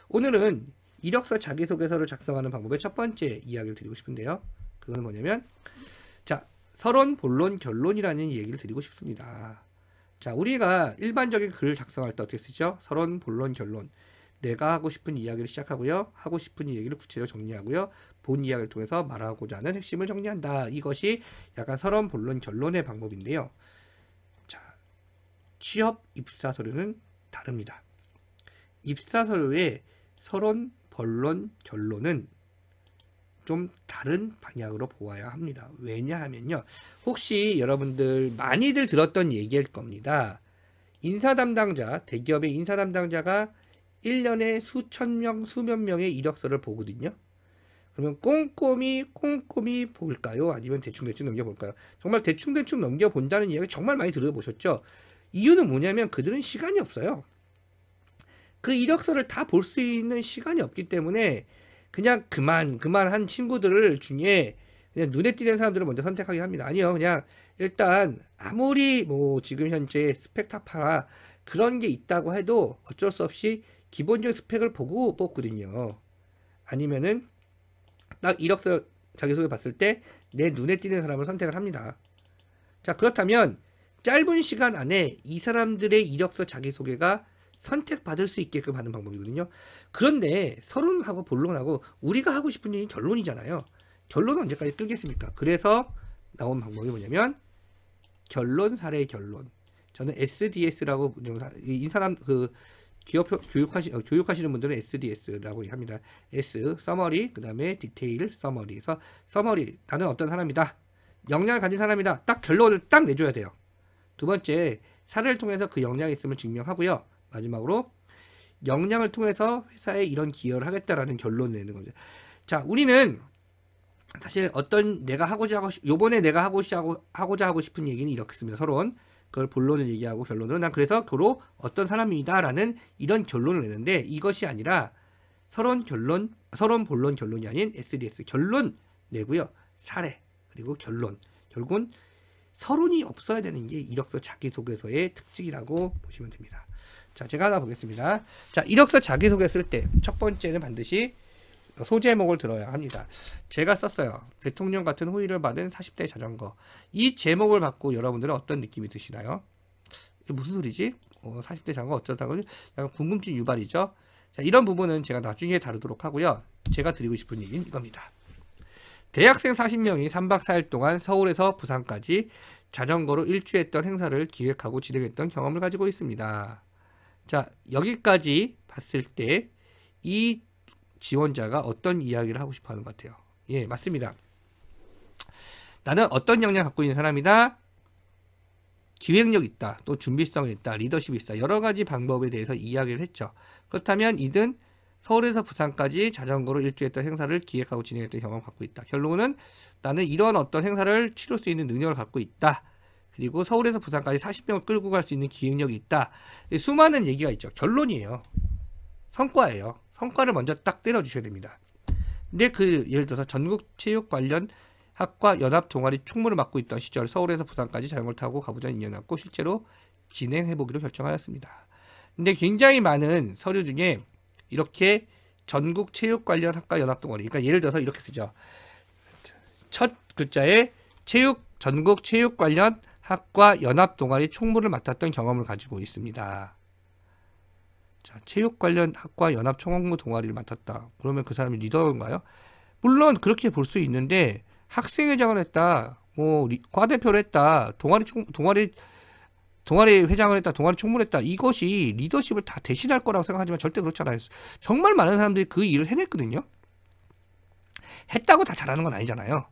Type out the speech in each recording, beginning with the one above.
오늘은 이력서 자기소개서를 작성하는 방법의 첫 번째 이야기를 드리고 싶은데요. 그건 뭐냐면, 자, 서론, 본론, 결론이라는 얘기를 드리고 싶습니다. 자, 우리가 일반적인 글을 작성할 때 어떻게 쓰죠? 서론, 본론, 결론. 내가 하고 싶은 이야기를 시작하고요. 하고 싶은 이야기를 구체적으로 정리하고요. 본 이야기를 통해서 말하고자 하는 핵심을 정리한다. 이것이 약간 서론, 본론, 결론의 방법인데요. 자, 취업, 입사 서류는 다릅니다. 입사 서류의 서론, 본론, 결론은 좀 다른 방향으로 보아야 합니다. 왜냐하면요. 혹시 여러분들 많이들 들었던 얘기일 겁니다. 인사 담당자, 대기업의 인사 담당자가 1년에 수천 명, 수몇 명의 이력서를 보거든요. 그러면 꼼꼼히 볼까요? 아니면 대충 넘겨볼까요? 정말 대충 넘겨본다는 이야기 정말 많이 들어보셨죠? 이유는 뭐냐면 그들은 시간이 없어요. 그 이력서를 다 볼 수 있는 시간이 없기 때문에 그냥 그만한 친구들을 중에 그냥 눈에 띄는 사람들을 먼저 선택하게 합니다. 아니요, 그냥 일단 아무리 뭐 지금 현재 스펙타파라 그런 게 있다고 해도 어쩔 수 없이 기본적인 스펙을 보고 뽑거든요. 아니면은 딱 이력서 자기소개 봤을 때 내 눈에 띄는 사람을 선택을 합니다. 자, 그렇다면 짧은 시간 안에 이 사람들의 이력서 자기소개가 선택받을 수 있게끔 하는 방법이거든요. 그런데 서론하고 본론하고 우리가 하고 싶은 얘기는 결론이잖아요. 결론은 언제까지 끌겠습니까? 그래서 나온 방법이 뭐냐면 결론, 사례, 결론. 저는 SDS라고 인사람 교육하시는 분들은 SDS라고 합니다. S, 서머리, 그 다음에 디테일, 서머리에서 서머리, 나는 어떤 사람이다. 역량을 가진 사람이다. 딱 결론을 딱 내줘야 돼요. 두 번째, 사례를 통해서 그 역량이 있음을 증명하고요. 마지막으로 역량을 통해서 회사에 이런 기여를 하겠다라는 결론을 내는 거죠. 자, 우리는 사실 어떤 요번에 내가 하고자 하고 싶은 얘기는 이렇게 씁니다. 서론. 그걸 본론을 얘기하고 결론으로 난 그래서 교로 어떤 사람이다 라는 이런 결론을 내는데 이것이 아니라 서론, 본론, 결론이 아닌 SDS. 결론 내고요. 사례, 그리고 결론. 결국은 서론이 없어야 되는 게 이력서 자기소개서의 특징이라고 보시면 됩니다. 자, 제가 하나 보겠습니다. 자, 이력서 자기소개 쓸 때 첫 번째는 반드시 소제목을 들어야 합니다. 제가 썼어요. 대통령 같은 호의를 받은 40대 자전거. 이 제목을 받고 여러분들은 어떤 느낌이 드시나요? 이게 무슨 소리지? 40대 자전거 어쩌다고? 약간 궁금증 유발이죠. 자, 이런 부분은 제가 나중에 다루도록 하고요. 제가 드리고 싶은 얘기는 이겁니다. 대학생 40명이 3박 4일 동안 서울에서 부산까지 자전거로 일주했던 행사를 기획하고 진행했던 경험을 가지고 있습니다. 자, 여기까지 봤을 때 이 지원자가 어떤 이야기를 하고 싶어 하는 것 같아요. 예, 맞습니다. 나는 어떤 역량을 갖고 있는 사람이다. 기획력이 있다. 또 준비성이 있다. 리더십이 있다. 여러 가지 방법에 대해서 이야기를 했죠. 그렇다면 이든 서울에서 부산까지 자전거로 일주했던 행사를 기획하고 진행했던 경험을 갖고 있다. 결론은 나는 이런 어떤 행사를 치를 수 있는 능력을 갖고 있다. 그리고 서울에서 부산까지 40명을 끌고 갈 수 있는 기획력이 있다. 수많은 얘기가 있죠. 결론이에요. 성과예요. 성과를 먼저 딱 때려주셔야 됩니다. 근데 예를 들어서 전국 체육 관련 학과 연합 동아리 총무를 맡고 있던 시절 서울에서 부산까지 자전거를 타고 가보자는 인연을 갖고 실제로 진행해보기로 결정하였습니다. 근데 굉장히 많은 서류 중에 이렇게 전국 체육 관련 학과 연합 동아리, 그러니까 예를 들어서 이렇게 쓰죠. 첫 글자에 전국 체육 관련 학과 연합 동아리 총무를 맡았던 경험을 가지고 있습니다. 자, 체육 관련 학과 연합 총무 동아리를 맡았다. 그러면 그 사람이 리더인가요? 물론 그렇게 볼 수 있는데 학생회장을 했다, 뭐 과대표를 했다, 동아리 회장을 했다, 동아리 총무를 했다. 이것이 리더십을 다 대신할 거라고 생각하지만 절대 그렇지 않아요. 정말 많은 사람들이 그 일을 해냈거든요. 했다고 다 잘하는 건 아니잖아요.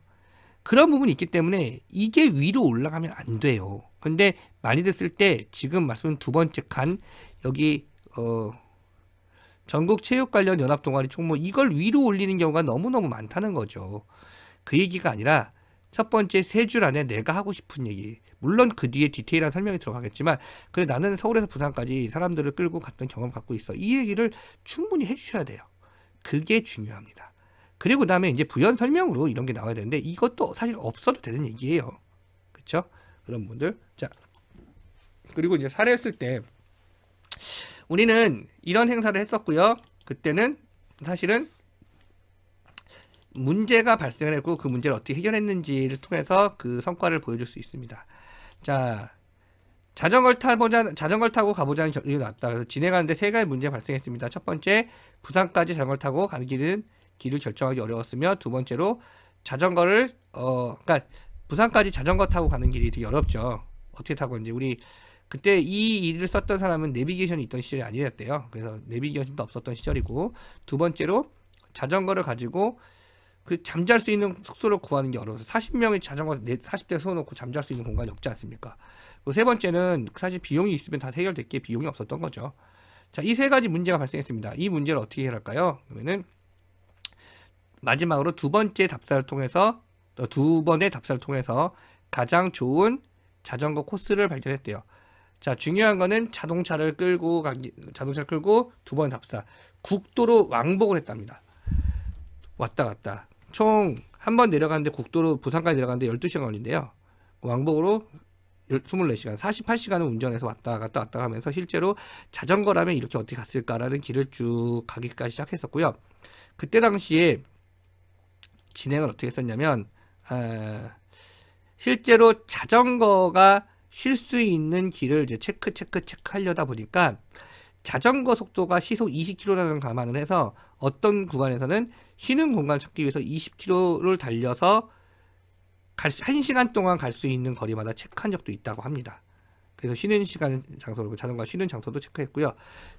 그런 부분이 있기 때문에 이게 위로 올라가면 안 돼요. 근데 많이들 쓸 때 지금 말씀은 두 번째 칸 여기 전국 체육 관련 연합 동아리 총무 이걸 위로 올리는 경우가 너무너무 많다는 거죠. 그 얘기가 아니라 첫 번째 세 줄 안에 내가 하고 싶은 얘기, 물론 그 뒤에 디테일한 설명이 들어가겠지만 그래 나는 서울에서 부산까지 사람들을 끌고 갔던 경험 갖고 있어. 이 얘기를 충분히 해주셔야 돼요. 그게 중요합니다. 그리고 그 다음에 이제 부연 설명으로 이런 게 나와야 되는데 이것도 사실 없어도 되는 얘기예요. 그쵸? 그런 분들. 자, 그리고 이제 사례를 쓸 때 우리는 이런 행사를 했었고요. 그때는 사실은 문제가 발생을 했고 그 문제를 어떻게 해결했는지를 통해서 그 성과를 보여줄 수 있습니다. 자, 자전거를 타고 가보자는 결론이 났다. 그래서 진행하는데 세 가지 문제가 발생했습니다. 첫 번째, 부산까지 자전거를 타고 가는 길을 결정하기 어려웠으며, 두 번째로 그러니까 부산까지 자전거 타고 가는 길이 되게 어렵죠. 어떻게 타고 가는지. 우리 그때 이 일을 썼던 사람은 내비게이션이 있던 시절이 아니었대요. 그래서 내비게이션도 없었던 시절이고, 두 번째로 자전거를 가지고 그 잠잘 수 있는 숙소를 구하는 게 어려워서 40명이 자전거 40대 세워놓고 잠잘 수 있는 공간이 없지 않습니까? 그리고 세 번째는 사실 비용이 있으면 다 해결됐기에 비용이 없었던 거죠. 자, 이 세 가지 문제가 발생했습니다. 이 문제를 어떻게 해결할까요? 그러면은 마지막으로 두 번의 답사를 통해서 가장 좋은 자전거 코스를 발견했대요. 자, 중요한 거는 자동차를 끌고 두 번 답사, 국도로 왕복을 했답니다. 왔다 갔다. 총 한 번 내려가는데 국도로 부산까지 내려가는데 12시간 걸린대요. 왕복으로 24시간, 48시간을 운전해서 왔다 갔다 하면서 실제로 자전거라면 이렇게 어떻게 갔을까라는 길을 쭉 가기까지 시작했었고요. 그때 당시에 진행을 어떻게 했었냐면, 실제로 자전거가 쉴 수 있는 길을 이제 체크하려다 보니까 자전거 속도가 시속 20km라는 감안을 해서 어떤 구간에서는 쉬는 공간을 찾기 위해서 20km를 달려서 1시간 동안 갈 수 있는 거리마다 체크한 적도 있다고 합니다. 그래서 쉬는 시간 장소로 자전거 쉬는 장소도 체크했고요.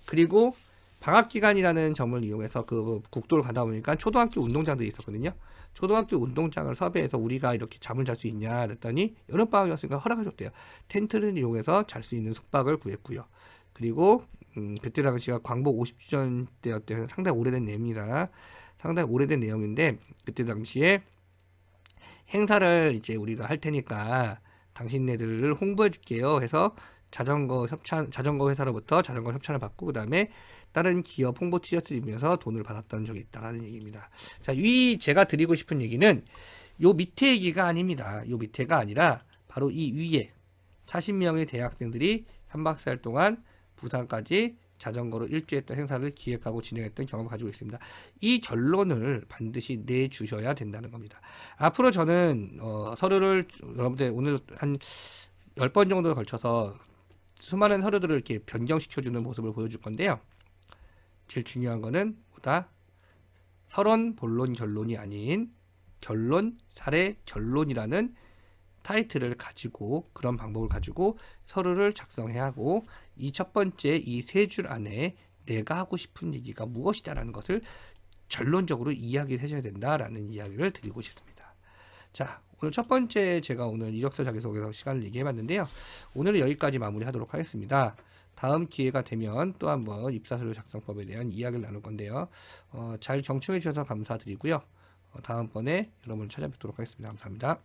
그리고 방학기간이라는 점을 이용해서 그 국도를 가다 보니까 초등학교 운동장들이 있었거든요. 초등학교 운동장을 섭외해서 우리가 이렇게 잠을 잘 수 있냐 그랬더니 여름방학이었으니까 허락해 줬대요. 텐트를 이용해서 잘 수 있는 숙박을 구했고요. 그리고 그때 당시가 광복 50주년 때였대요. 상당히 오래된 내용이라 상당히 오래된 내용인데, 그때 당시에 행사를 이제 우리가 할 테니까 당신네들을 홍보해 줄게요 해서 자전거 회사로부터 자전거 협찬을 받고, 그 다음에 다른 기업 홍보 티셔츠를 입으면서 돈을 받았던 적이 있다라는 얘기입니다. 자, 제가 드리고 싶은 얘기는 요 밑에 얘기가 아닙니다. 요 밑에가 아니라 바로 이 위에 40명의 대학생들이 3박 4일 동안 부산까지 자전거로 일주했던 행사를 기획하고 진행했던 경험을 가지고 있습니다. 이 결론을 반드시 내주셔야 된다는 겁니다. 앞으로 저는 서류를 여러분들 오늘 한 10번 정도에 걸쳐서 수많은 서류들을 이렇게 변경시켜주는 모습을 보여줄 건데요. 제일 중요한 거는 뭐다? 서론, 본론, 결론이 아닌 결론, 사례, 결론이라는 타이틀을 가지고, 그런 방법을 가지고 서류를 작성해야 하고, 이 첫 번째 이 세 줄 안에 내가 하고 싶은 얘기가 무엇이다라는 것을 결론적으로 이야기를 해줘야 된다라는 이야기를 드리고 싶습니다. 자, 오늘 첫 번째 제가 오늘 이력서 자기소개서 시간을 얘기해봤는데요. 오늘은 여기까지 마무리하도록 하겠습니다. 다음 기회가 되면 또 한번 입사서류 작성법에 대한 이야기를 나눌 건데요. 잘 경청해 주셔서 감사드리고요. 다음번에 여러분을 찾아뵙도록 하겠습니다. 감사합니다.